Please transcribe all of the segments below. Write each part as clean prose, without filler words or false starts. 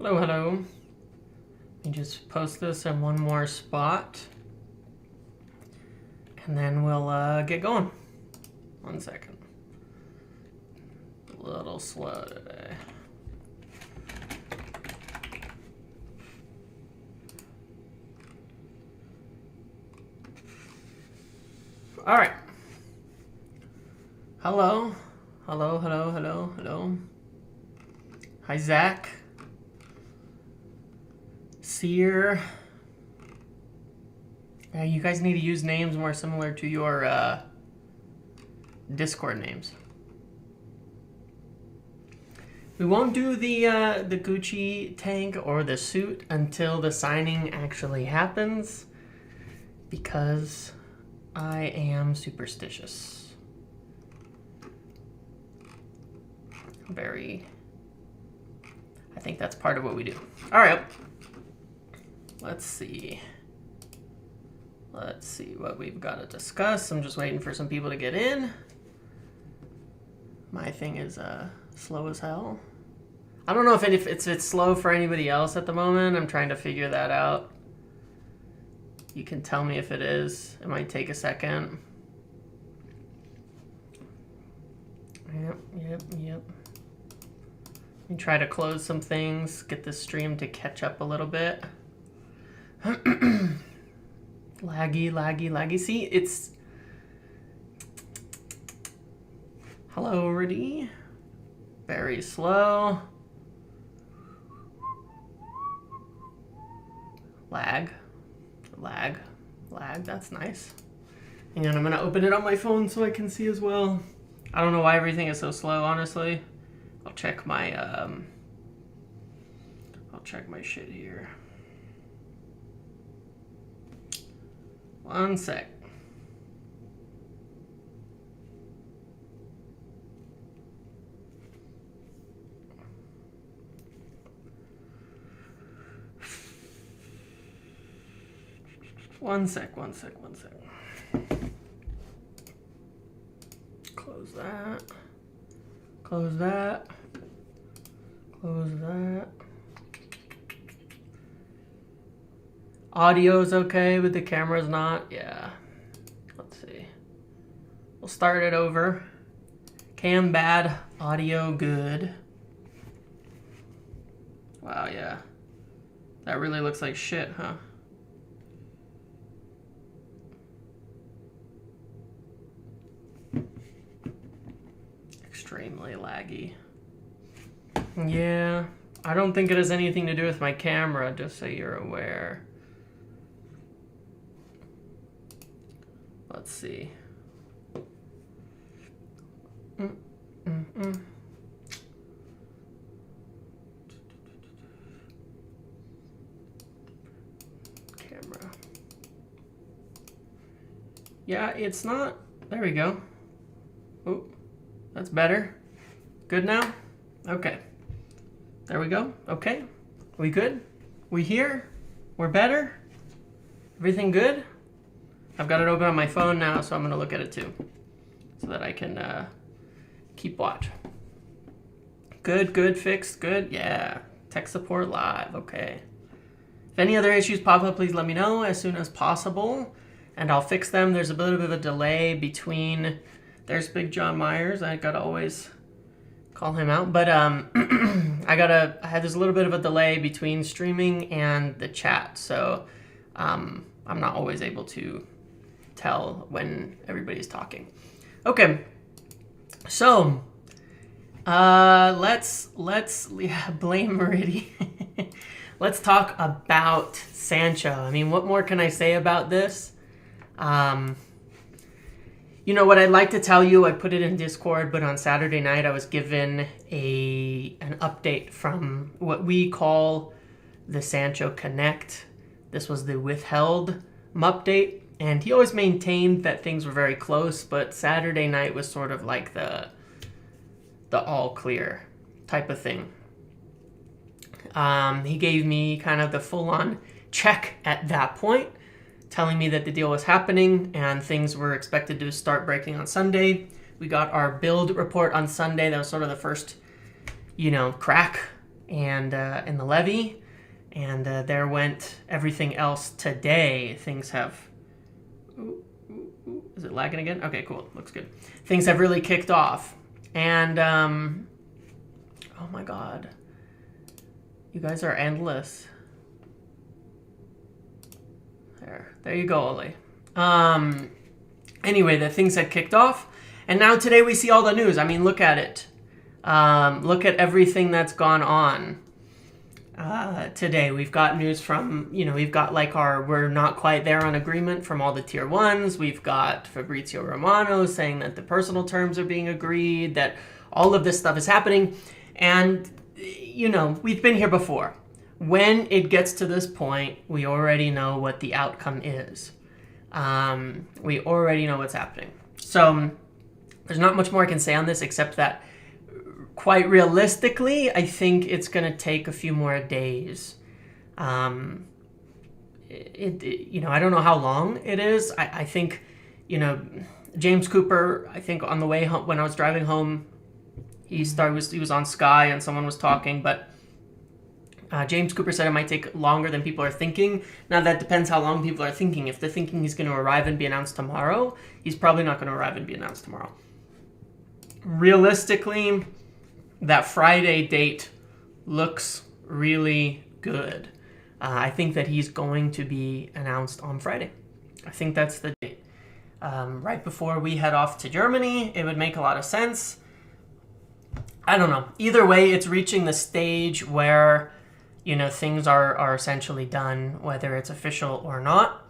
Hello, hello. Let me just post this in one more spot. And then we'll get going. 1 second. A little slow today. All right. Hello. Hello, hello, hello, hello. Hi, Zach. Seer. Yeah, you guys need to use names more similar to your Discord names. We won't do the Gucci tank or the suit until the signing actually happens, because I am superstitious. I think that's part of what we do. All right. Let's see. Let's see what we've got to discuss. I'm just waiting for some people to get in. My thing is slow as hell. I don't know if it's slow for anybody else at the moment. I'm trying to figure that out. You can tell me if it is. It might take a second. Yep. Let me try to close some things, get this stream to catch up a little bit. Laggy. See, it's... Hello, already. Very slow. Lag, that's nice. And I'm gonna open it on my phone so I can see as well. I don't know why everything is so slow, honestly. I'll check my shit here. 1 sec. One sec. Close that. Close that. Audio's okay, but the camera's not. Yeah. Let's see. We'll start it over. Cam bad, audio good. Wow, yeah. That really looks like shit, huh? Extremely laggy. Yeah, I don't think it has anything to do with my camera, just so you're aware. Let's see. Camera. Yeah, it's not. There we go. Oh, that's better. Good now? Okay. There we go. Okay. We good? We here? We're better? Everything good? I've got it open on my phone now, so I'm going to look at it too, so that I can keep watch. Good, fixed, good. Yeah. Tech support live. Okay. If any other issues pop up, please let me know as soon as possible, and I'll fix them. There's a bit of a delay between... There's Big John Myers. I got to always call him out. But I had this little bit of a delay between streaming and the chat, so I'm not always able to tell when everybody's talking. Okay, so let's blame Meridian. Let's talk about Sancho. I mean, what more can I say about this? You know what I'd like to tell you, I put it in Discord, but on Saturday night I was given an update from what we call the Sancho Connect. This was the withheld update, and he always maintained that things were very close, but Saturday night was sort of like the all clear type of thing. He gave me kind of the full-on check at that point, telling me that the deal was happening and things were expected to start breaking on Sunday. We got our build report on Sunday. That was sort of the first, crack and in the levy, and there went everything else today. Things have... Is it lagging again? Okay, cool. Looks good. Things have really kicked off. And, oh my god. You guys are endless. There you go, Oli. Anyway, the things had kicked off. And now today we see all the news. I mean, look at it. Look at everything that's gone on. Today we've got news from, we've got like we're not quite there on agreement from all the tier ones. We've got Fabrizio Romano saying that the personal terms are being agreed, that all of this stuff is happening. And, we've been here before. When it gets to this point, we already know what the outcome is. We already know what's happening. So there's not much more I can say on this except that quite realistically, I think it's going to take a few more days. I don't know how long it is. I think, James Cooper, I think on the way home, when I was driving home, he was on Sky and someone was talking, but James Cooper said it might take longer than people are thinking. Now, that depends how long people are thinking. If they're thinking he's going to arrive and be announced tomorrow, he's probably not going to arrive and be announced tomorrow. Realistically, that Friday date looks really good. I think that he's going to be announced on Friday. I think that's the date. Right before we head off to Germany, it would make a lot of sense. I don't know. Either way, it's reaching the stage where, things are essentially done, whether it's official or not.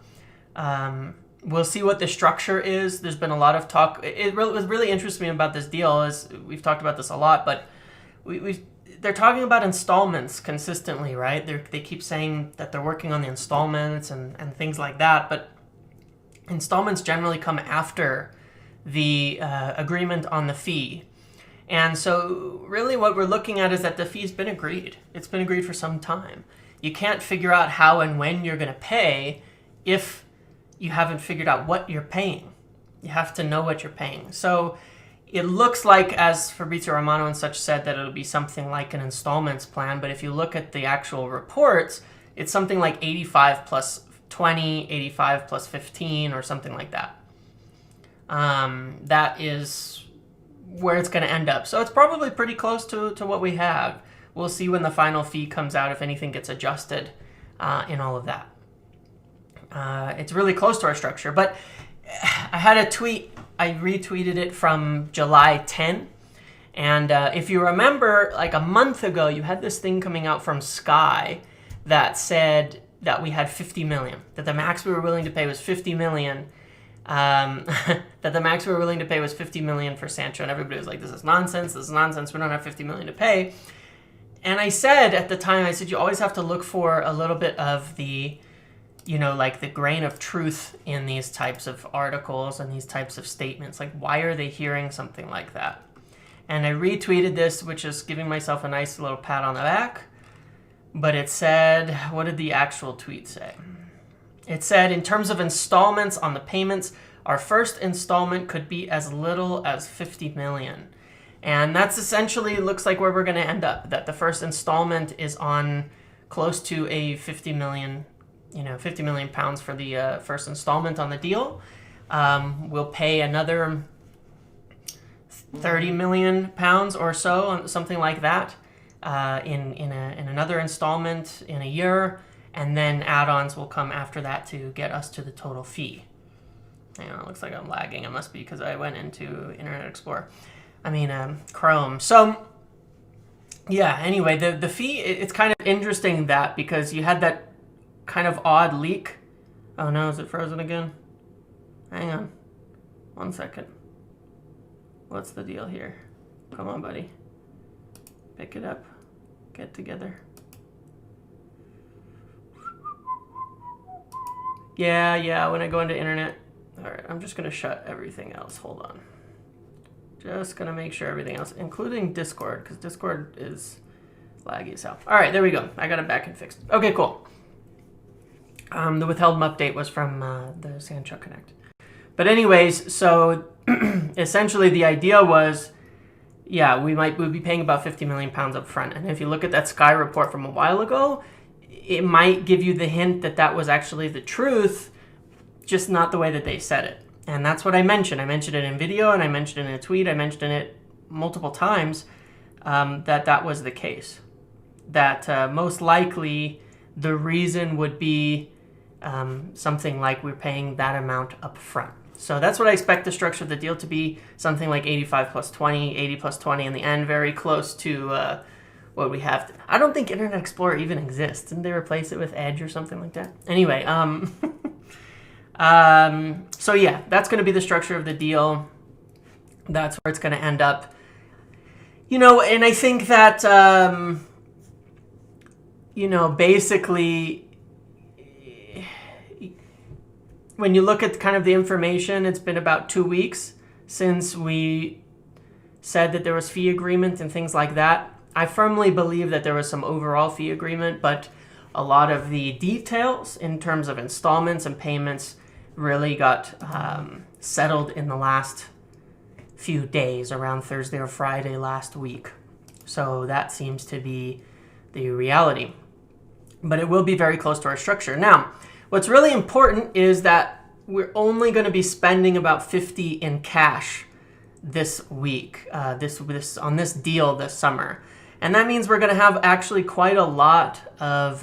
We'll see what the structure is. There's been a lot of talk. What really interests me about this deal is, we've talked about this a lot, but they're talking about installments consistently, right? They keep saying that they're working on the installments and things like that, but installments generally come after the agreement on the fee. And so really what we're looking at is that the fee's been agreed. It's been agreed for some time. You can't figure out how and when you're going to pay if you haven't figured out what you're paying. You have to know what you're paying. So it looks like, as Fabrizio Romano and such said, that it'll be something like an installments plan. But if you look at the actual reports, it's something like 85 plus 20, 85 plus 15, or something like that. That is where it's going to end up. So it's probably pretty close to what we have. We'll see when the final fee comes out, if anything gets adjusted in all of that. It's really close to our structure. But I had a tweet. I retweeted it from July 10. And if you remember, like a month ago, you had this thing coming out from Sky that said that we had 50 million, that the max we were willing to pay was 50 million. That the max we were willing to pay was 50 million for Sancho. And everybody was like, this is nonsense. We don't have 50 million to pay. And I said at the time, you always have to look for a little bit of the, like the grain of truth in these types of articles and these types of statements. Like, why are they hearing something like that? And I retweeted this, which is giving myself a nice little pat on the back. But it said, what did the actual tweet say? It said, in terms of installments on the payments, our first installment could be as little as 50 million. And that's essentially, looks like where we're going to end up, that the first installment is on close to a 50 million, 50 million pounds for the first installment on the deal. We'll pay another 30 million pounds or so, something like that, in another installment in a year. And then add-ons will come after that to get us to the total fee. Hang on, it looks like I'm lagging. It must be because I went into Internet Explorer. Chrome. So, yeah, anyway, the fee, it's kind of interesting that because you had that kind of odd leak. Oh no, is it frozen again? Hang on. 1 second. What's the deal here? Come on, buddy. Pick it up. Get together. Yeah, when I go into internet. Alright, I'm just going to shut everything else. Hold on. Just going to make sure everything else, including Discord, because Discord is laggy as hell. Alright, there we go. I got it back and fixed. Okay, cool. The withheld update was from the Sancho Connect. But anyways, so essentially the idea was yeah, we'd be paying about £50 million up front. And if you look at that Sky report from a while ago, it might give you the hint that that was actually the truth, just not the way that they said it. And that's what I mentioned. I mentioned it in video, and I mentioned it in a tweet. I mentioned it multiple times, that was the case. That most likely the reason would be something like we're paying that amount up front. So that's what I expect the structure of the deal to be, something like 85 plus 20, 80 plus 20 in the end, very close to what we have. I don't think Internet Explorer even exists. Didn't they replace it with Edge or something like that? Anyway, so yeah, that's going to be the structure of the deal. That's where it's going to end up. You know, and I think that, you know, basically, when you look at kind of the information, it's been about 2 weeks since we said that there was fee agreement and things like that. I firmly believe that there was some overall fee agreement, but a lot of the details in terms of installments and payments really got settled in the last few days, around Thursday or Friday last week. So that seems to be the reality. But it will be very close to our structure. Now, what's really important is that we're only going to be spending about 50 in cash this week, this on this deal this summer. And that means we're going to have actually quite a lot of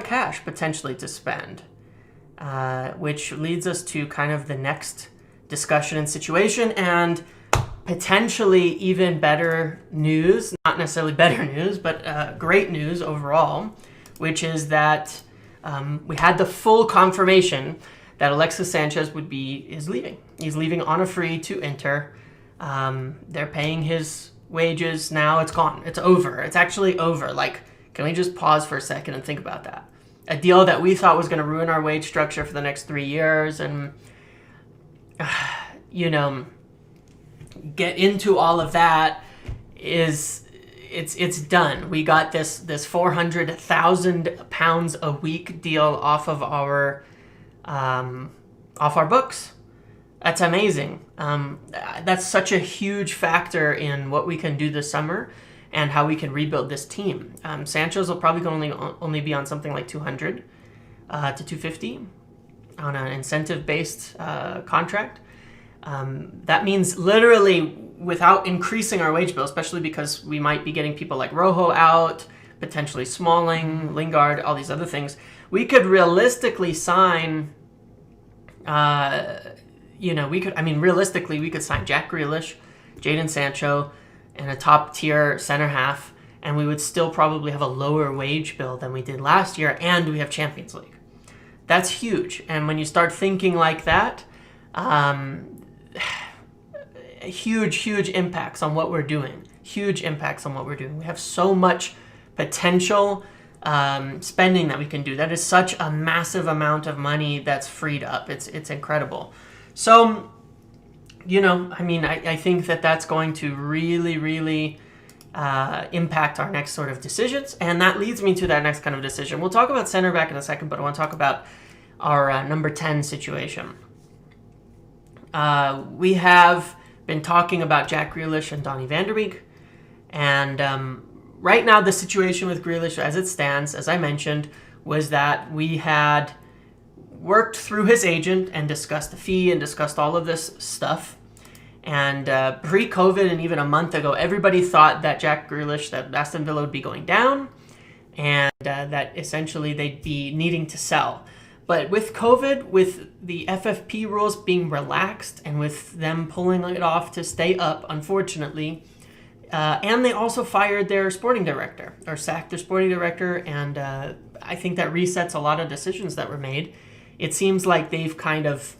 cash potentially to spend, which leads us to kind of the next discussion and situation, and potentially even better news, not necessarily better news, but great news overall, which is that we had the full confirmation that Alexis Sanchez is leaving. He's leaving on a free to Inter. They're paying his wages now. It's gone. It's over. It's actually over. Like, can we just pause for a second and think about that? A deal that we thought was going to ruin our wage structure for the next 3 years, and you know, get into all of that it's done. We got this 400,000 pounds a week deal off our books. That's amazing. That's such a huge factor in what we can do this summer and how we can rebuild this team. Sancho's will probably only be on something like 200 to 250 on an incentive-based contract. That means literally without increasing our wage bill, especially because we might be getting people like Rojo out, potentially Smalling, Lingard, all these other things, we could realistically sign, realistically we could sign Jack Grealish, Jadon Sancho, and a top-tier center half, and we would still probably have a lower wage bill than we did last year, and we have Champions League. That's huge. And when you start thinking like that, huge impacts on what we're doing. Huge impacts on what we're doing. We have so much potential spending that we can do. That is such a massive amount of money that's freed up. It's incredible. So, you know, I mean, I think that's going to really impact our next sort of decisions. And that leads me to that next kind of decision. We'll talk about center back in a second, but I want to talk about our number 10 situation. We have been talking about Jack Grealish and Donny van der Beek. And right now, the situation with Grealish as it stands, as I mentioned, was that we had worked through his agent and discussed the fee and discussed all of this stuff. And pre-COVID and even a month ago, everybody thought that Jack Grealish, that Aston Villa would be going down and that essentially they'd be needing to sell. But with COVID, with the FFP rules being relaxed and with them pulling it off to stay up, unfortunately, and they also fired their sporting director, or sacked their sporting director, and I think that resets a lot of decisions that were made. It seems like they've kind of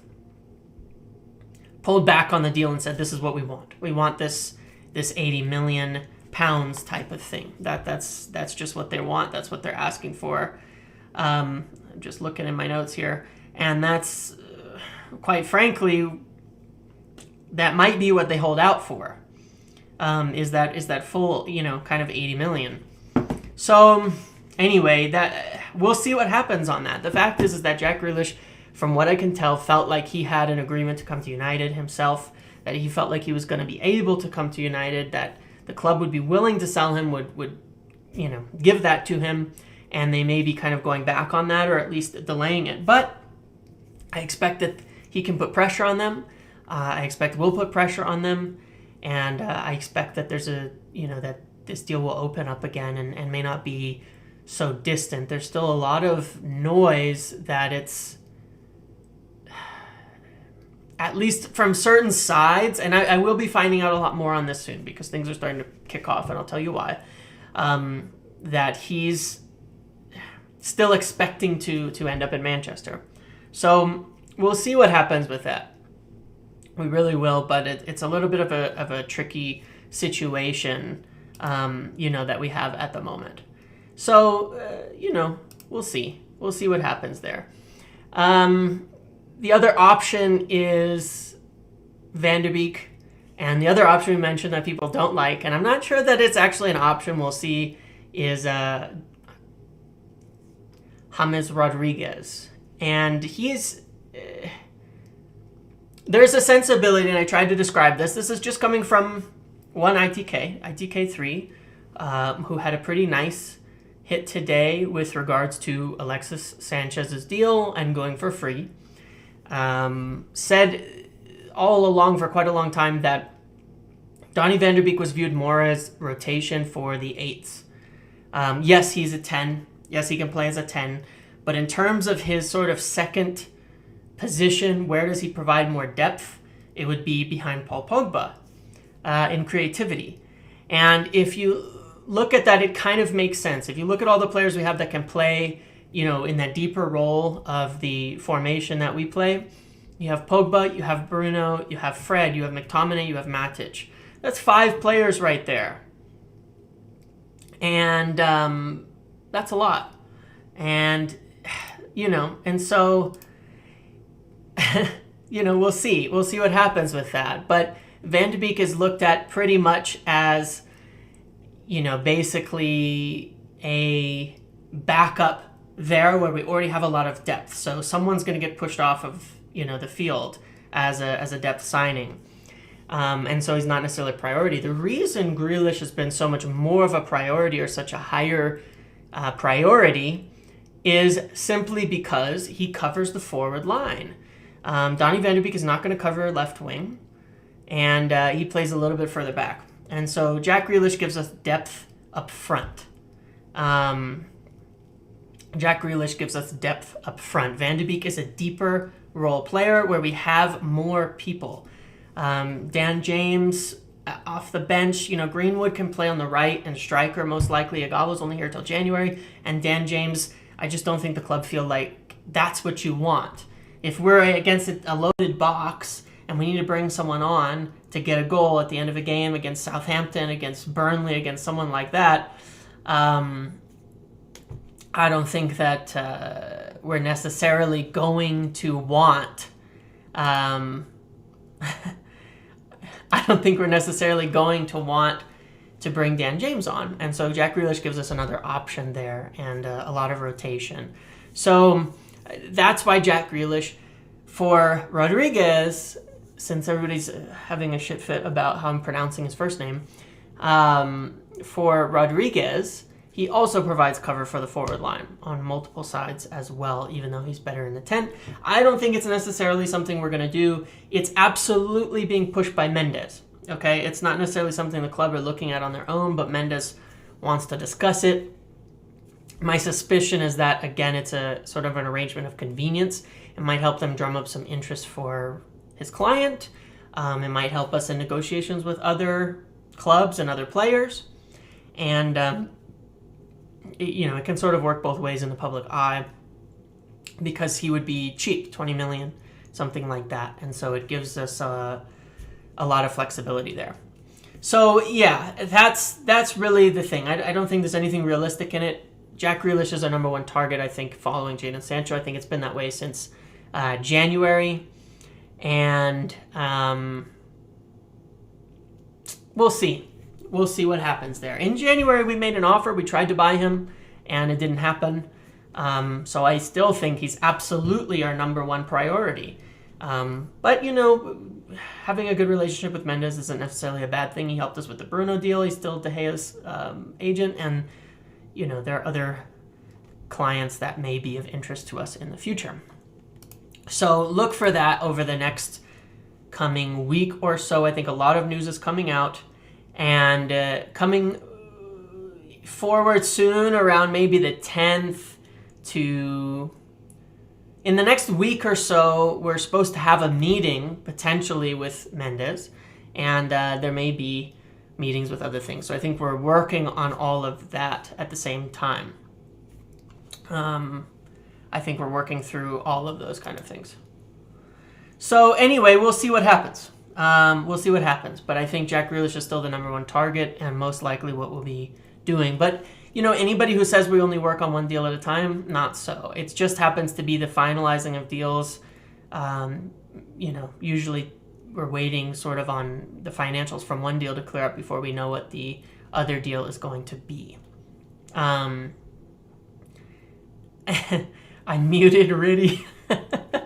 pulled back on the deal and said, this is what we want. We want this 80 million pounds type of thing. That's just what they want. That's what they're asking for. I'm just looking in my notes here. And that's, quite frankly, that might be what they hold out for. Is that full, kind of 80 million. So anyway, that we'll see what happens on that. The fact is that Jack Grealish, from what I can tell, felt like he had an agreement to come to United himself. that he felt like he was going to be able to come to United, that the club would be willing to sell him, would give that to him, and they may be kind of going back on that, or at least delaying it. But I expect that he can put pressure on them. I expect we'll put pressure on them, and I expect that there's that this deal will open up again and may not be so distant. There's still a lot of noise that it's, at least from certain sides, and I will be finding out a lot more on this soon because things are starting to kick off, and I'll tell you why, that he's still expecting to end up in Manchester. So we'll see what happens with that. We really will, but it's a little bit of a tricky situation, that we have at the moment. So, we'll see. We'll see what happens there. The other option is Van de Beek, and the other option we mentioned that people don't like, and I'm not sure that it's actually an option, we'll see, is James Rodriguez. And he's... there's a sensibility, and I tried to describe this. This is just coming from one ITK3, who had a pretty nice hit today with regards to Alexis Sanchez's deal and going for free. Said all along for quite a long time that Donny van der Beek was viewed more as rotation for the 8s. Yes, he's a 10. Yes, he can play as a 10. But in terms of his sort of second position, where does he provide more depth? It would be behind Paul Pogba in creativity. And if you look at that, it kind of makes sense. If you look at all the players we have that can play, in that deeper role of the formation that we play, you have Pogba, you have Bruno, you have Fred, you have McTominay, you have Matic. That's 5 players right there. And that's a lot. And, and so, we'll see. We'll see what happens with that. But Van de Beek is looked at pretty much as, basically a backup there where we already have a lot of depth. So someone's going to get pushed off of, the field as a depth signing. And so he's not necessarily a priority. The reason Grealish has been so much more of a priority, or such a higher priority, is simply because he covers the forward line. Donny van de Beek is not going to cover left wing, and he plays a little bit further back. And so Jack Grealish gives us depth up front. Jack Grealish gives us depth up front. Van de Beek is a deeper role player where we have more people. Dan James off the bench, Greenwood can play on the right and striker most likely. Agalo's only here till January, and Dan James, I just don't think the club feel like that's what you want. If we're against a loaded box and we need to bring someone on to get a goal at the end of a game against Southampton, against Burnley, against someone like that, I don't think that we're necessarily going to want... I don't think we're necessarily going to want to bring Dan James on. And so Jack Grealish gives us another option there and a lot of rotation. So that's why Jack Grealish. For Rodriguez, since everybody's having a shit fit about how I'm pronouncing his first name, for Rodriguez, he also provides cover for the forward line on multiple sides as well, even though he's better in the 10. I don't think it's necessarily something we're going to do. It's absolutely being pushed by Mendes, okay? It's not necessarily something the club are looking at on their own, but Mendes wants to discuss it. My suspicion is that, again, it's a sort of an arrangement of convenience. It might help them drum up some interest for his client. It might help us in negotiations with other clubs and other players. And... it can sort of work both ways in the public eye because he would be cheap, 20 million, something like that. And so it gives us a lot of flexibility there. So, yeah, that's really the thing. I don't think there's anything realistic in it. Jack Grealish is our number one target, I think, following Jadon Sancho. I think it's been that way since January. And we'll see. We'll see what happens there. In January, we made an offer. We tried to buy him, and it didn't happen. So I still think he's absolutely our number one priority. But, having a good relationship with Mendes isn't necessarily a bad thing. He helped us with the Bruno deal. He's still De Gea's agent. And, there are other clients that may be of interest to us in the future. So look for that over the next coming week or so. I think a lot of news is coming out. And coming forward soon, around maybe the 10th to... In the next week or so, we're supposed to have a meeting, potentially, with Mendes. And there may be meetings with other things. So I think we're working on all of that at the same time. I think we're working through all of those kind of things. So anyway, we'll see what happens. But I think Jack Grealish is still the number one target and most likely what we'll be doing. But, anybody who says we only work on one deal at a time, not so. It just happens to be the finalizing of deals. Usually we're waiting sort of on the financials from one deal to clear up before we know what the other deal is going to be. I muted Riddy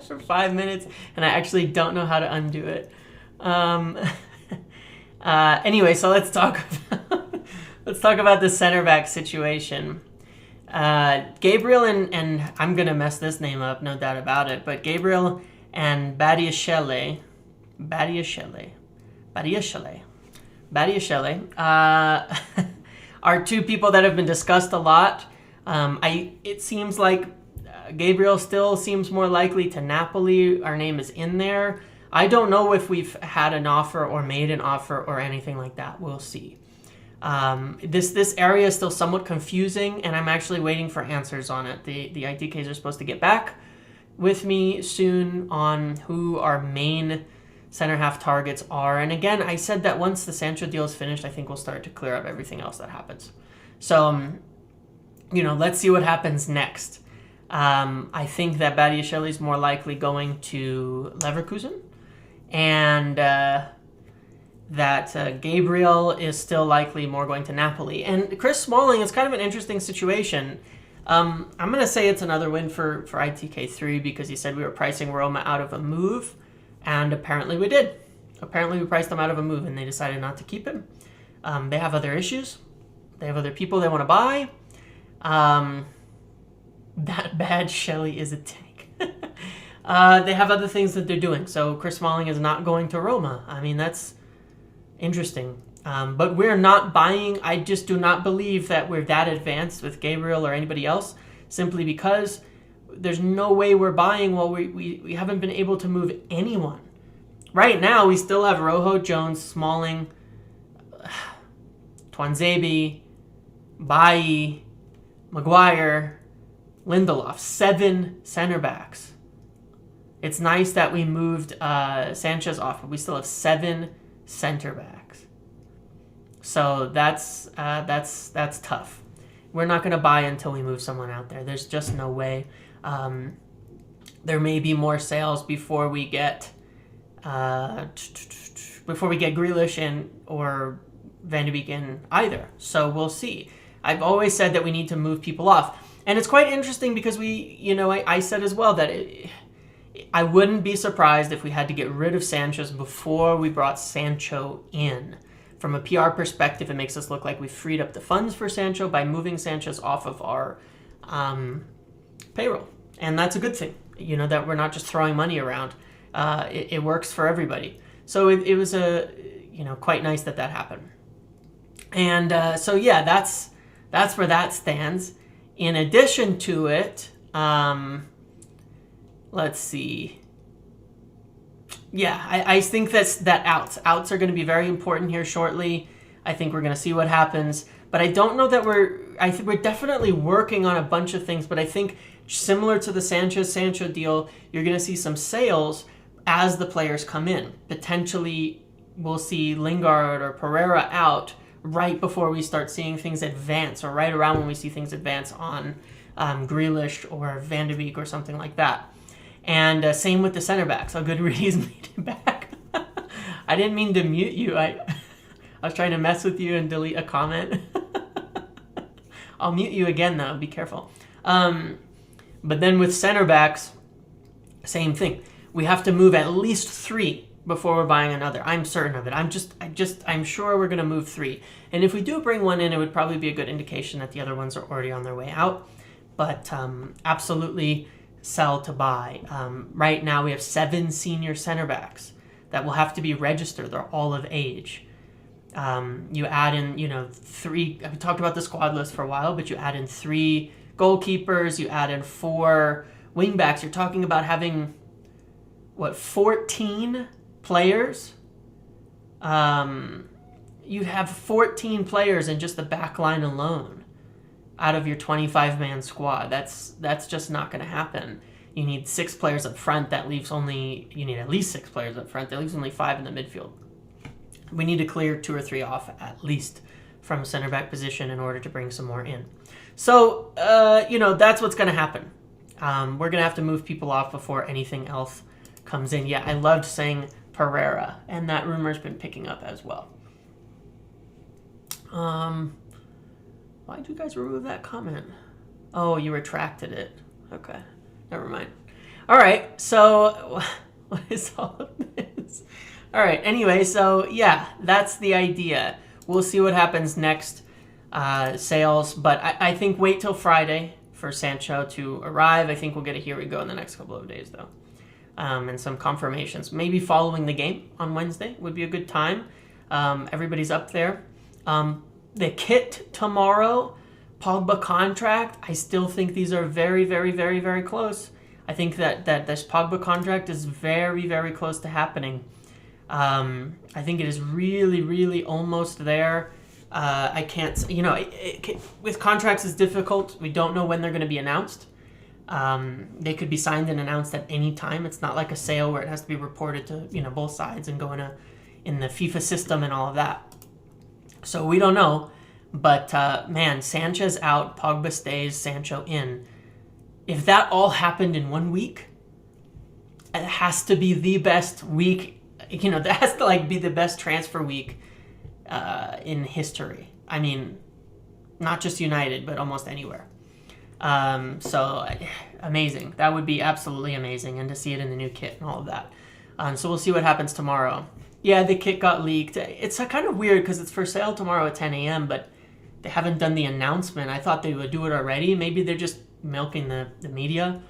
for 5 minutes, and I actually don't know how to undo it. Anyway, so let's talk about the center back situation. Gabriel and I'm gonna mess this name up, no doubt about it. But Gabriel and Badiashile are two people that have been discussed a lot. It seems like Gabriel still seems more likely to Napoli. Our name is in there. I don't know if we've had an offer or made an offer or anything like that. We'll see. This area is still somewhat confusing, and I'm actually waiting for answers on it. The ITKs are supposed to get back with me soon on who our main center half targets are. And again, I said that once the Sancho deal is finished, I think we'll start to clear up everything else that happens. So, let's see what happens next. I think that Badiashile is more likely going to Leverkusen, and that Gabriel is still likely more going to Napoli. And Chris Smalling is kind of an interesting situation. I'm going to say it's another win for ITK3 because he said we were pricing Roma out of a move, and apparently we did. Apparently we priced them out of a move, and they decided not to keep him. They have other issues. They have other people they want to buy. That bad Shelley is a tank. They have other things that they're doing. So Chris Smalling is not going to Roma. I mean, that's interesting. But we're not buying. I just do not believe that we're that advanced with Gabriel or anybody else, simply because there's no way we're buying while we haven't been able to move anyone. Right now, we still have Rojo, Jones, Smalling, Twanzebe, Bailly, Maguire, Lindelof, 7 center backs. It's nice that we moved Sanchez off, but we still have 7 center backs. So that's tough. We're not going to buy until we move someone out there. There's just no way. There may be more sales before we get Grealish in or Van de Beek in either. So we'll see. I've always said that we need to move people off. And it's quite interesting because I said as well that I wouldn't be surprised if we had to get rid of Sanchez before we brought Sancho in. From a PR perspective, it makes us look like we freed up the funds for Sancho by moving Sanchez off of our payroll. And that's a good thing, that we're not just throwing money around. It works for everybody. So it was quite nice that happened. And that's where that stands. In addition to it, let's see. Yeah, I think that outs are going to be very important here shortly. I think we're going to see what happens. But I don't know that I think we're definitely working on a bunch of things, but I think similar to the Sancho deal, you're going to see some sales as the players come in. Potentially, we'll see Lingard or Pereira out right before we start seeing things advance, or right around when we see things advance on Grealish or Van de Beek or something like that. And same with the center backs. Oh, good, Rudy's made it back. I didn't mean to mute you. I was trying to mess with you and delete a comment. I'll mute you again, though. Be careful. But then with center backs, same thing. we have to move at least 3 before we're buying another. I'm certain of it. I'm sure we're going to move 3. And if we do bring one in, it would probably be a good indication that the other ones are already on their way out. But absolutely sell to buy. Right now we have 7 senior center backs that will have to be registered. They're all of age. You add in, 3, we talked about the squad list for a while, but you add in 3 goalkeepers, you add in 4 wingbacks. You're talking about having, 14 players? You'd have 14 players in just the back line alone out of your 25-man squad. That's just not going to happen. You need 6 players up front. You need at least 6 players up front. That leaves only 5 in the midfield. We need to clear 2 or 3 off at least from center back position in order to bring some more in. So, that's what's going to happen. We're going to have to move people off before anything else comes in. Yeah, I loved saying Pereira, and that rumor's been picking up as well. Why did you guys remove that comment? Oh, you retracted it. Okay, never mind. All right, so what is all of this? All right, anyway, so yeah, that's the idea. We'll see what happens next, sales, but I think wait till Friday for Sancho to arrive. I think we'll get a here we go in the next couple of days, though. And some confirmations. Maybe following the game on Wednesday would be a good time. Everybody's up there. The kit tomorrow, Pogba contract, I still think these are very, very, very, very close. I think that this Pogba contract is very, very close to happening. I think it is really, really almost there. I can't, with contracts it's difficult. We don't know when they're going to be announced. They could be signed and announced at any time. It's not like a sale where it has to be reported to, both sides and go in the FIFA system and all of that. So we don't know, but Sanchez out, Pogba stays, Sancho in. If that all happened in 1 week, it has to be the best week. That has to be the best transfer week in history. I mean, not just United, but almost anywhere. So amazing. That would be absolutely amazing, and to see it in the new kit and all of that. So we'll see what happens tomorrow. Yeah, the kit got leaked. It's kind of weird because it's for sale tomorrow at 10 a.m., but they haven't done the announcement. I thought they would do it already. Maybe they're just milking the media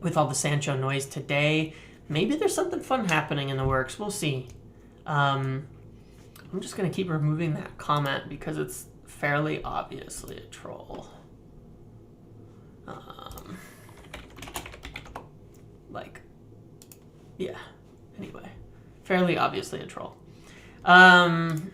with all the Sancho noise today. Maybe there's something fun happening in the works. We'll see. I'm just going to keep removing that comment because it's fairly obviously a troll. Anyway. Fairly obviously a troll. From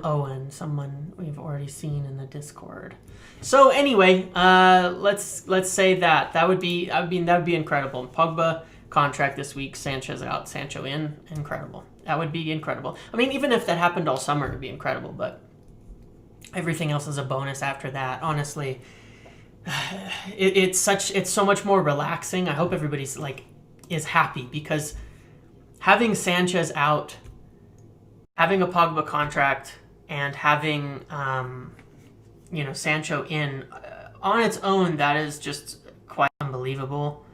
Owen, someone we've already seen in the Discord. So anyway, let's say that would be incredible. Pogba contract this week, Sanchez out, Sancho in, incredible. That would be incredible. I mean, even if that happened all summer, it'd be incredible. But everything else is a bonus after that. Honestly, it's so much more relaxing. I hope everybody's is happy because having Sanchez out, having a Pogba contract, and having Sancho in on its own, that is just quite unbelievable.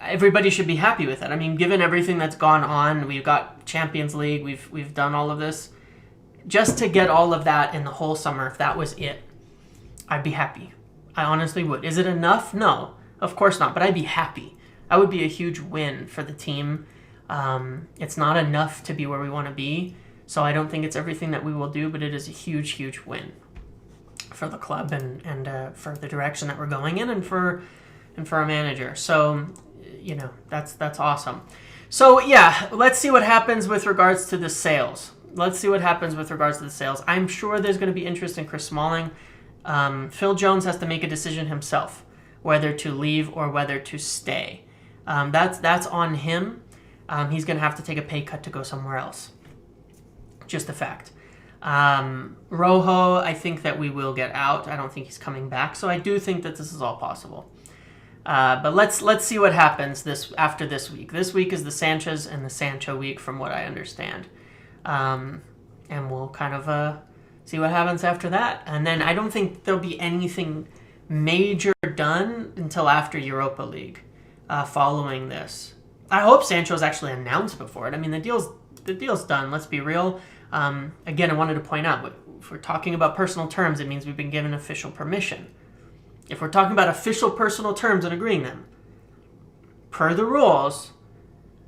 Everybody should be happy with it. I mean, given everything that's gone on, we've got Champions League, we've done all of this. Just to get all of that in the whole summer, if that was it, I'd be happy. I honestly would. Is it enough? No, of course not, but I'd be happy. That would be a huge win for the team. It's not enough to be where we want to be, so I don't think it's everything that we will do, but it is a huge, huge win for the club and for the direction that we're going in and for our manager. So, that's awesome. So, yeah, let's see what happens with regards to the sales. I'm sure there's going to be interest in Chris Smalling. Phil Jones has to make a decision himself, whether to leave or whether to stay. That's on him. He's going to have to take a pay cut to go somewhere else. Just a fact. Rojo, I think that we will get out. I don't think he's coming back. So I do think that this is all possible. But let's see what happens after this week. This week is the Sanchez and the Sancho week, from what I understand. And we'll kind of see what happens after that. And then I don't think there'll be anything major done until after Europa League following this. I hope Sancho's actually announced before it. I mean, the deal's done, let's be real. Again, I wanted to point out, if we're talking about personal terms, it means we've been given official permission. If we're talking about official personal terms and agreeing them, per the rules,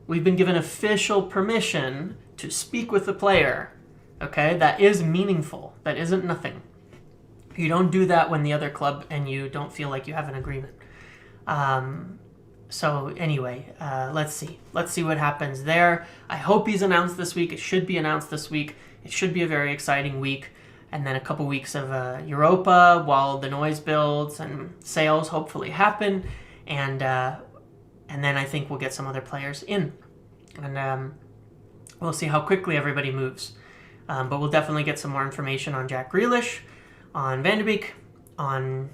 we've been given official permission to speak with the player. Okay, that is meaningful. That isn't nothing. You don't do that when the other club and you don't feel like you have an agreement. So anyway, let's see. Let's see what happens there. I hope he's announced this week. It should be announced this week. It should be a very exciting week. And then a couple weeks of Europa while the noise builds and sales hopefully happen. And then I think we'll get some other players in. And we'll see how quickly everybody moves. But we'll definitely get some more information on Jack Grealish, on Van de Beek, on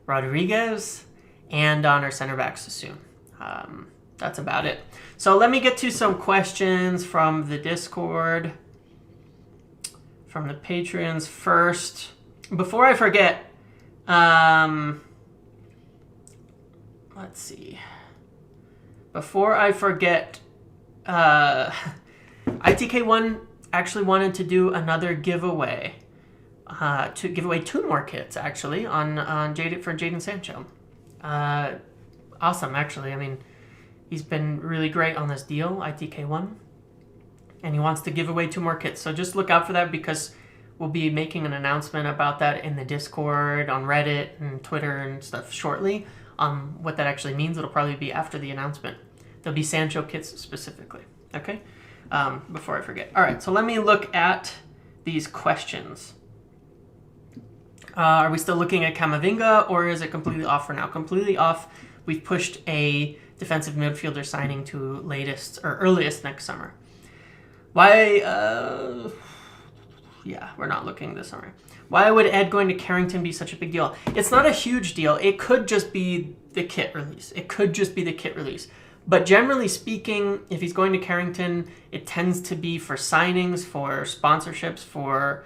Rodriguez, and on our center backs soon. That's about it. So let me get to some questions from the Discord, from the Patreons first. Before I forget, let's see. Before I forget, ITK1 actually wanted to do another giveaway, to give away 2 more kits actually on Jadon Sancho. Awesome, actually. I mean, he's been really great on this deal, ITK1, and he wants to give away 2 more kits. So just look out for that, because we'll be making an announcement about that in the Discord, on Reddit and Twitter and stuff shortly. What that actually means, it'll probably be after the announcement. There'll be Sancho kits specifically. Okay. Before I forget. All right, so let me look at these questions. Are we still looking at Camavinga, or is it completely off for now? Completely off. We've pushed a defensive midfielder signing to earliest next summer. Why? Yeah, we're not looking this summer. Why would Ed going to Carrington be such a big deal? It's not a huge deal. It could just be the kit release. But generally speaking, if he's going to Carrington, it tends to be for signings, for sponsorships, for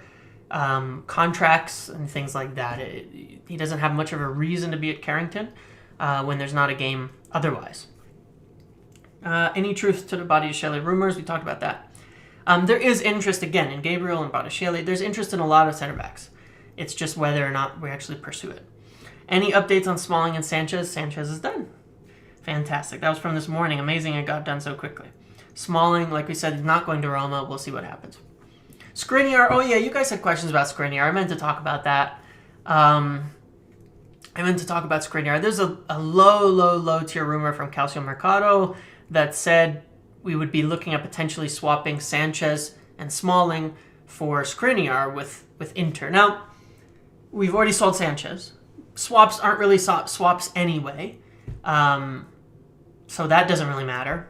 contracts, and things like that. He doesn't have much of a reason to be at Carrington when there's not a game otherwise. Any truth to the Botticelli rumors? We talked about that. There is interest, again, in Gabriel and Botticelli. There's interest in a lot of center backs. It's just whether or not we actually pursue it. Any updates on Smalling and Sanchez? Sanchez is done. Fantastic. That was from this morning. Amazing it got done so quickly. Smalling, like we said, is not going to Roma. We'll see what happens. Skriniar. Oh, yeah, you guys had questions about Skriniar. I meant to talk about that. There's a low tier rumor from Calcio Mercato that said we would be looking at potentially swapping Sanchez and Smalling for Skriniar with Inter. Now, we've already sold Sanchez. Swaps aren't really swaps anyway. So that doesn't really matter.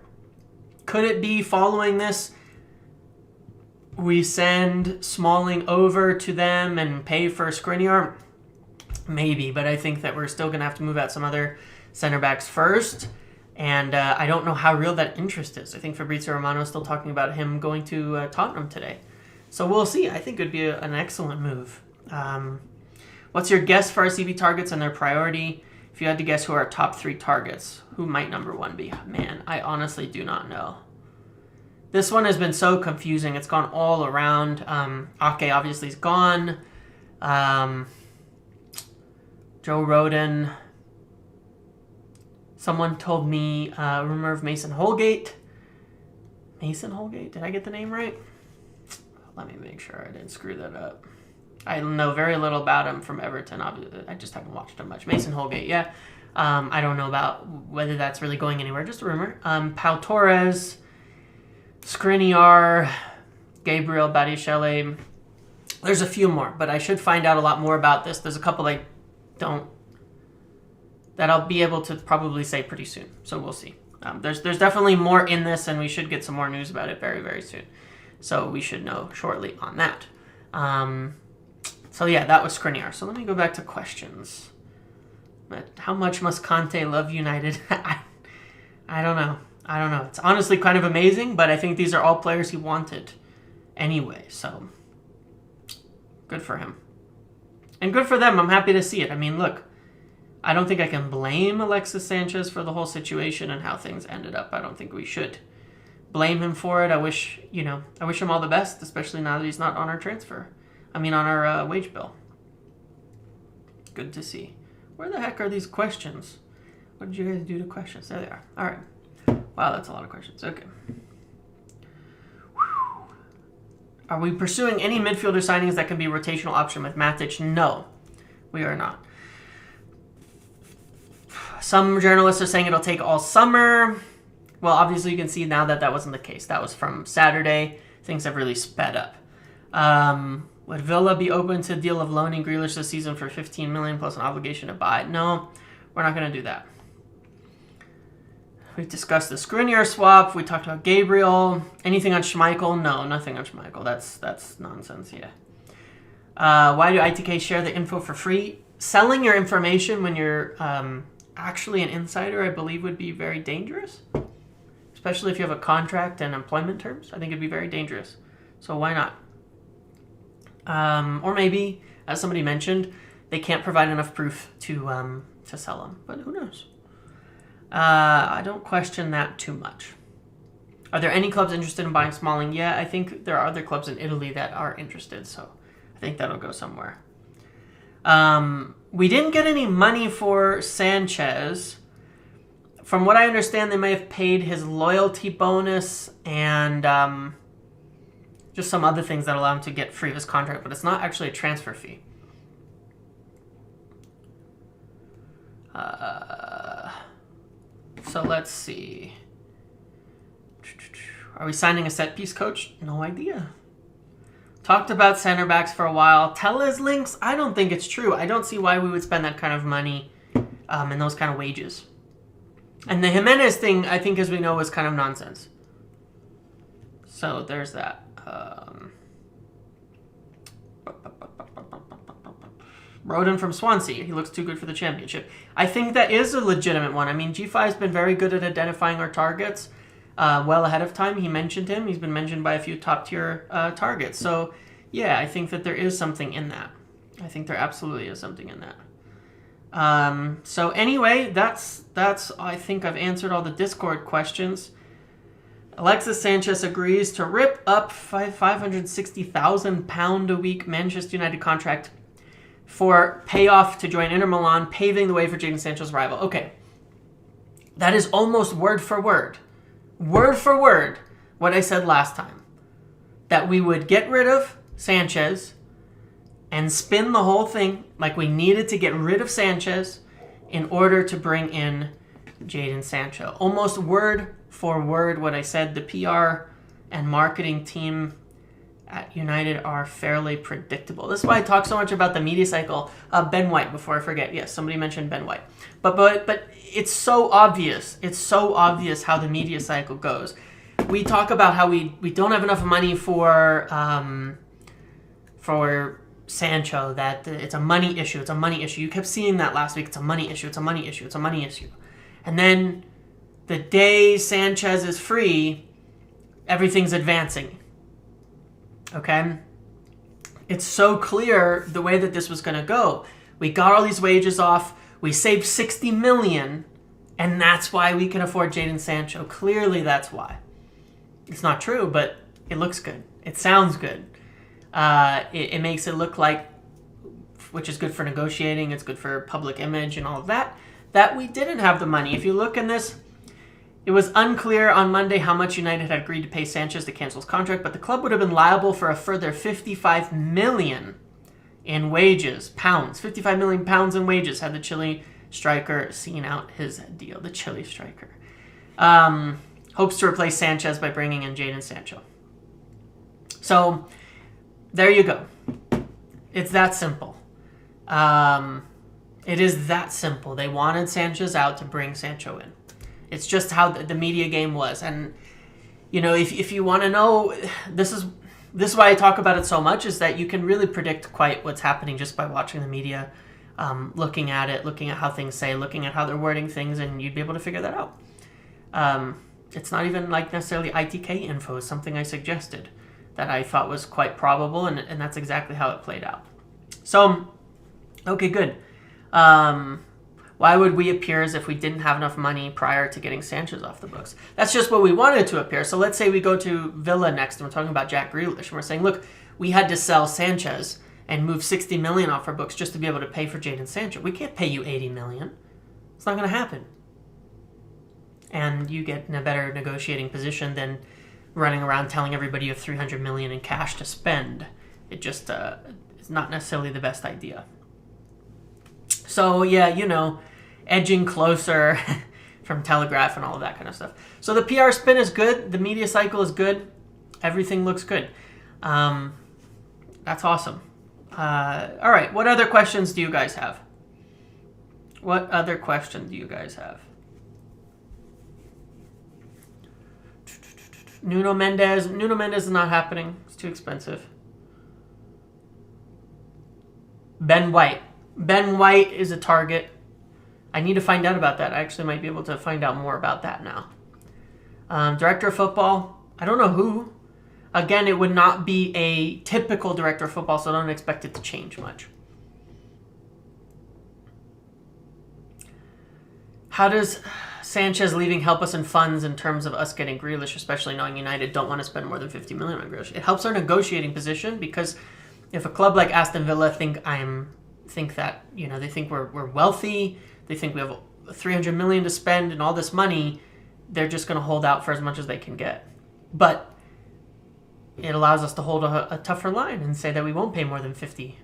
Could it be following this, we send Smalling over to them and pay for Skriniar? Maybe, but I think that we're still going to have to move out some other center backs first. And I don't know how real that interest is. I think Fabrizio Romano is still talking about him going to Tottenham today. So we'll see. I think it would be an excellent move. What's your guess for our CB targets and their priority? If you had to guess who our top 3 targets, who might number 1 be? Man, I honestly do not know. This one has been so confusing. It's gone all around. Ake obviously is gone. Joe Roden. Someone told me a rumor of Mason Holgate. Mason Holgate? Did I get the name right? Let me make sure I didn't screw that up. I know very little about him from Everton. I just haven't watched him much. Mason Holgate, yeah. I don't know about whether that's really going anywhere. Just a rumor. Pau Torres, Skriniar, Gabriel Botticelli. There's a few more, but I should find out a lot more about this. There's a couple that I'll be able to probably say pretty soon. So we'll see. There's definitely more in this, and we should get some more news about it very, very soon. So we should know shortly on that. So yeah, that was Skriniar. So let me go back to questions. But how much must Conte love United? I don't know. It's honestly kind of amazing, but I think these are all players he wanted anyway. So good for him. And good for them. I'm happy to see it. I mean, look, I don't think I can blame Alexis Sanchez for the whole situation and how things ended up. I don't think we should blame him for it. I wish him all the best, especially now that he's not on our wage bill. Good to see. Where the heck are these questions? What did you guys do to questions? There they are. All right. Wow, that's a lot of questions. Okay. Are we pursuing any midfielder signings that can be rotational option with Matic? No, we are not. Some journalists are saying it'll take all summer. Well, obviously you can see now that that wasn't the case. That was from Saturday. Things have really sped up. Would Villa be open to a deal of loaning Grealish this season for $15 million plus an obligation to buy? No, we're not going to do that. We've discussed the Skriniar swap. We talked about Gabriel. Anything on Schmeichel? No, nothing on Schmeichel. That's nonsense, yeah. Why do ITK share the info for free? Selling your information when you're actually an insider, I believe, would be very dangerous. Especially if you have a contract and employment terms. I think it'd be very dangerous. So why not? Or maybe, as somebody mentioned, they can't provide enough proof to sell them. But who knows? I don't question that too much. Are there any clubs interested in buying Smalling? Yeah, I think there are other clubs in Italy that are interested, so I think that'll go somewhere. We didn't get any money for Sanchez. From what I understand, they may have paid his loyalty bonus and just some other things that allow him to get free of his contract, but it's not actually a transfer fee. So let's see. Are we signing a set-piece coach? No idea. Talked about center backs for a while. Tellez links? I don't think it's true. I don't see why we would spend that kind of money and those kind of wages. And the Jimenez thing, I think, as we know, is kind of nonsense. So there's that. Roden from Swansea. He looks too good for the championship. I think that is a legitimate one. I mean, G5 has been very good at identifying our targets well ahead of time. He mentioned him. He's been mentioned by a few top-tier targets. So, yeah, I think that there is something in that. I think there absolutely is something in that. So, anyway, that's. I think I've answered all the Discord questions. Alexis Sanchez agrees to rip up £560,000 a week Manchester United contract for payoff to join Inter Milan, paving the way for Jadon Sancho's rival. Okay. That is almost word for word what I said last time. That we would get rid of Sanchez and spin the whole thing like we needed to get rid of Sanchez in order to bring in Jadon Sancho. Almost word for word what I said. The PR and marketing team at United are fairly predictable. This is why I talk so much about the media cycle. Ben White, before I forget. Yes, somebody mentioned Ben White. But it's so obvious. It's so obvious how the media cycle goes. We talk about how we don't have enough money for Sancho, that it's a money issue. It's a money issue. You kept seeing that last week. It's a money issue. It's a money issue. It's a money issue. And then the day Sanchez is free, everything's advancing. Okay? It's so clear the way that this was going to go. We got all these wages off. We saved $60 million, and that's why we can afford Jadon Sancho. Clearly, that's why. It's not true, but it looks good. It sounds good. It makes it look like, which is good for negotiating, it's good for public image and all of that, that we didn't have the money. If you look in this, it was unclear on Monday how much United had agreed to pay Sanchez to cancel his contract, but the club would have been liable for a further $55 million in wages, pounds. £55 million in wages had the Chile striker seen out his deal. The Chile striker. Hopes to replace Sanchez by bringing in Jadon Sancho. So, there you go. It's that simple. It is that simple. They wanted Sanchez out to bring Sancho in. It's just how the media game was. And, you know, if you want to know, this is why I talk about it so much, is that you can really predict quite what's happening just by watching the media, looking at it, looking at how things say, looking at how they're wording things, and you'd be able to figure that out. It's not even like necessarily ITK info. It's something I suggested that I thought was quite probable, and that's exactly how it played out. So, okay, good. Why would we appear as if we didn't have enough money prior to getting Sanchez off the books? That's just what we wanted to appear. So let's say we go to Villa next and we're talking about Jack Grealish. And we're saying, look, we had to sell Sanchez and move 60 million off our books just to be able to pay for Jadon Sancho. We can't pay you 80 million. It's not going to happen. And you get in a better negotiating position than running around telling everybody you have 300 million in cash to spend. It just is not necessarily the best idea. So yeah, you know, edging closer from Telegraph and all of that kind of stuff. So the PR spin is good. The media cycle is good. Everything looks good. That's awesome. All right, what other questions do you guys have? What other questions do you guys have? Nuno Mendes is not happening. It's too expensive. Ben White is a target. I need to find out about that. I actually might be able to find out more about that now. Director of football, I don't know who. Again, it would not be a typical director of football, so I don't expect it to change much. How does Sanchez leaving help us in funds in terms of us getting Grealish, especially knowing United don't want to spend more than 50 million on Grealish? It helps our negotiating position because if a club like Aston Villa think that, you know, they think we're wealthy, they think we have 300 million to spend and all this money, they're just going to hold out for as much as they can get. But it allows us to hold a tougher line and say that we won't pay more than 50.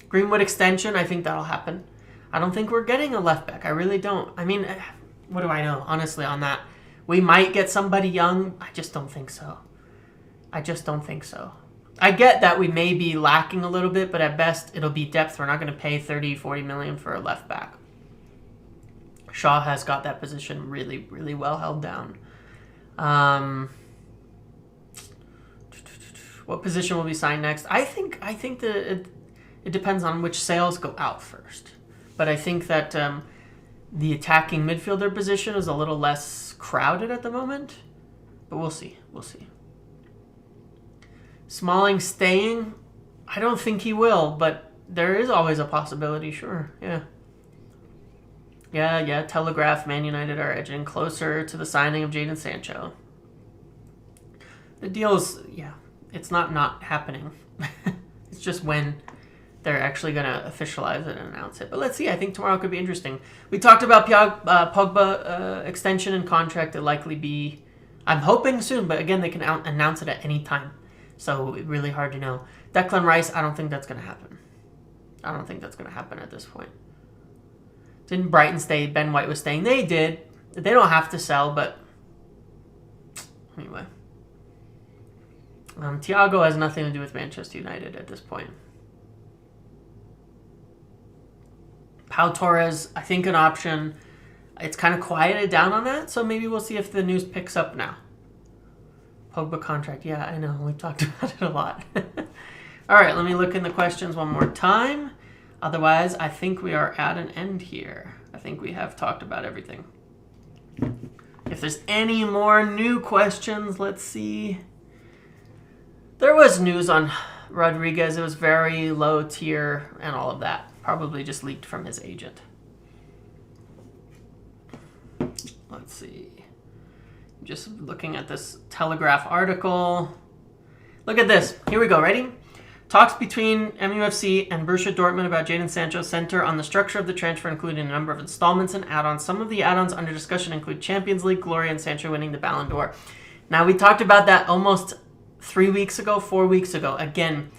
Greenwood extension, I think that'll happen. I don't think we're getting a left back. I really don't. I mean, what do I know, honestly, on that? We might get somebody young. I just don't think so. I get that we may be lacking a little bit, but at best, it'll be depth. We're not going to pay 30, 40 million for a left back. Shaw has got that position really, really well held down. What position will be signed next? I think that it depends on which sales go out first. But I think that the attacking midfielder position is a little less crowded at the moment. But we'll see. Smalling staying? I don't think he will, but there is always a possibility, sure. Yeah, Telegraph, Man United are edging closer to the signing of Jadon Sancho. The deal's, it's not happening. It's just when they're actually going to officialize it and announce it. But let's see. I think tomorrow could be interesting. We talked about Pogba extension and contract. It'll likely be, I'm hoping soon, but again, they can announce it at any time. So it's really hard to know. Declan Rice, I don't think that's going to happen. At this point. Didn't Brighton stay? Ben White was staying. They did. They don't have to sell, but anyway. Thiago has nothing to do with Manchester United at this point. Pau Torres, I think an option. It's kind of quieted down on that, so maybe we'll see if the news picks up now. Pogba contract, yeah, I know. We talked about it a lot. All right, let me look in the questions one more time. Otherwise, I think we are at an end here. I think we have talked about everything. If there's any more new questions, let's see. There was news on Rodriguez. It was very low tier and all of that. Probably just leaked from his agent. Let's see. Just looking at this Telegraph article. Look at this. Here we go. Ready? Talks between MUFC and Borussia Dortmund about Jadon Sancho center on the structure of the transfer, including a number of installments and add-ons. Some of the add-ons under discussion include Champions League glory and Sancho winning the Ballon d'Or. Now, we talked about that almost 4 weeks ago. Again,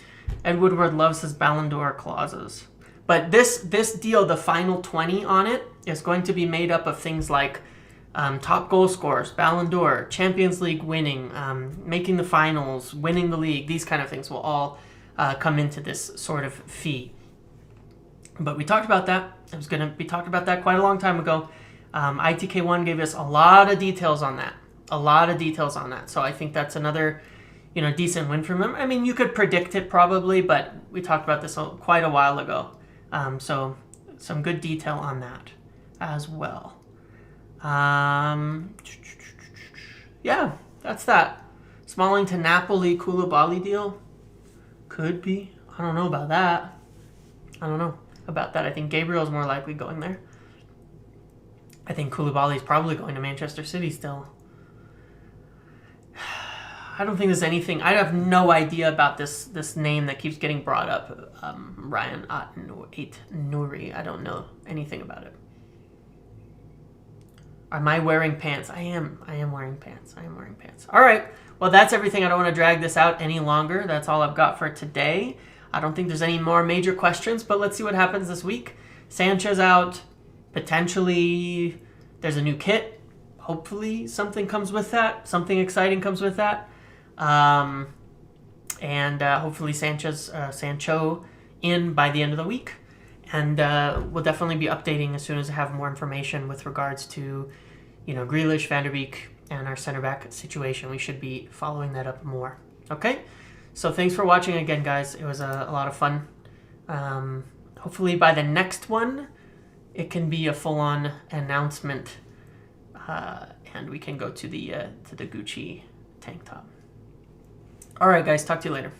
Ed Woodward loves his Ballon d'Or clauses. But this deal, the final 20 on it, is going to be made up of things like top goal scorers, Ballon d'Or, Champions League winning, making the finals, winning the league. These kind of things will all come into this sort of fee. But we talked about that. It was going to be talked about that quite a long time ago. ITK1 gave us a lot of details on that. So I think that's another decent win from him. I mean, you could predict it probably, but we talked about this quite a while ago. So some good detail on that as well. Yeah, that's that. Smalling to Napoli Koulibaly deal. Could be. I don't know about that. I think Gabriel's more likely going there. I think Koulibaly's probably going to Manchester City still. I don't think there's anything. I have no idea about this name that keeps getting brought up. Ryan Nouri. I don't know anything about it. Am I wearing pants? I am wearing pants. I am wearing pants. All right. Well, that's everything. I don't want to drag this out any longer. That's all I've got for today. I don't think there's any more major questions, but let's see what happens this week. Sanchez out. Potentially, there's a new kit. Hopefully, something comes with that. Something exciting comes with that. Hopefully Sancho in by the end of the week. And we'll definitely be updating as soon as I have more information with regards to, Grealish, Van der Beek, and our center back situation. We should be following that up more. Okay? So thanks for watching again, guys. It was a lot of fun. Hopefully by the next one, it can be a full-on announcement, and we can go to the Gucci tank top. All right, guys. Talk to you later.